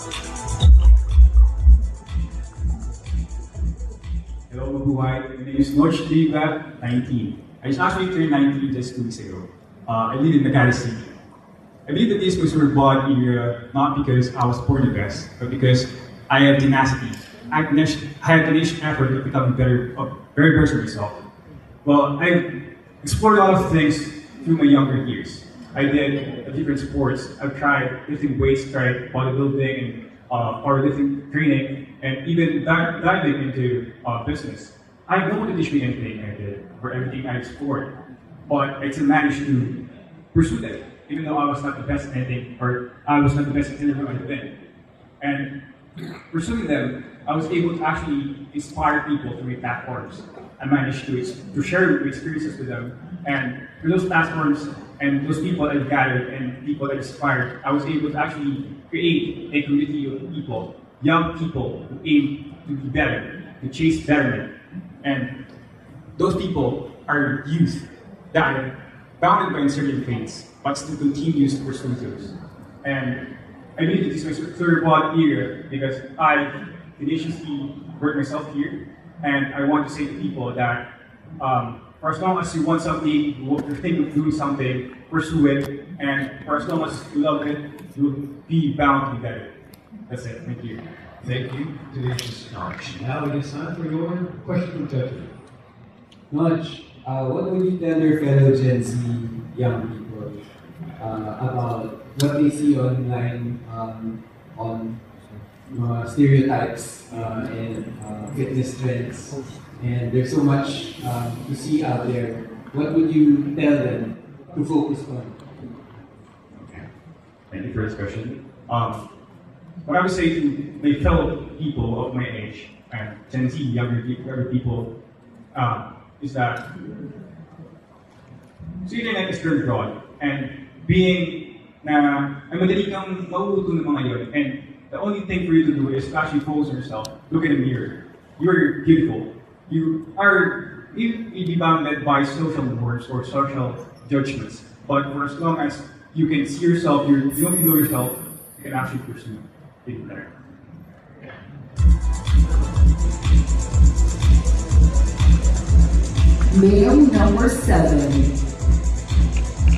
Hello, Mabuhay. My name is Notch Liga, 19. I just actually turned 19 just 2 weeks ago. I live in Magadi City. I believe that this was Superbod era not because I was born the best, but because I have tenacity. I had tenacious effort to become a better version of myself. Well, I've explored a lot of things through my younger years. I did different sports. I've tried lifting weights, tried bodybuilding and powerlifting training, and even diving into business. I don't want to teach me anything I did or everything I explored, but I still managed to pursue that, even though I was not the best at anything or I was not the best at interview I've been. And pursuing them, I was able to actually inspire people through my platforms. I managed to share my experiences with them, and through those platforms and those people that I gathered and people that inspired, I was able to actually create a community of people, young people who aim to be better, to chase betterment. And those people are youth that are bounded by uncertain fates, but still continues to pursue those. And I believe that this is my Superbod era because I tenaciously work myself here, and I want to say to people that for as long as you want something, you're thinking of doing something, pursue it, and for as long as you love it, you'll be bound to be better. That's it. Thank you. Thank you, Tenacious Notch. Now it is time for your question contender. Notch, what would you tell your fellow Gen Z young people about what they see online on stereotypes and fitness trends? And there's so much to see out there. What would you tell them to focus on? Thank you for this question. What I would say to my fellow people of my age and Gen Z, younger people, is that the internet is very broad, and being na ay madali kang mauuto ng mga yon, and the only thing for you to do is to actually focus on yourself, look in the mirror. You're beautiful. You be bounded by social norms or social judgments, but for as long as you can see yourself, you know yourself, you can actually pursue being better. Male number 7.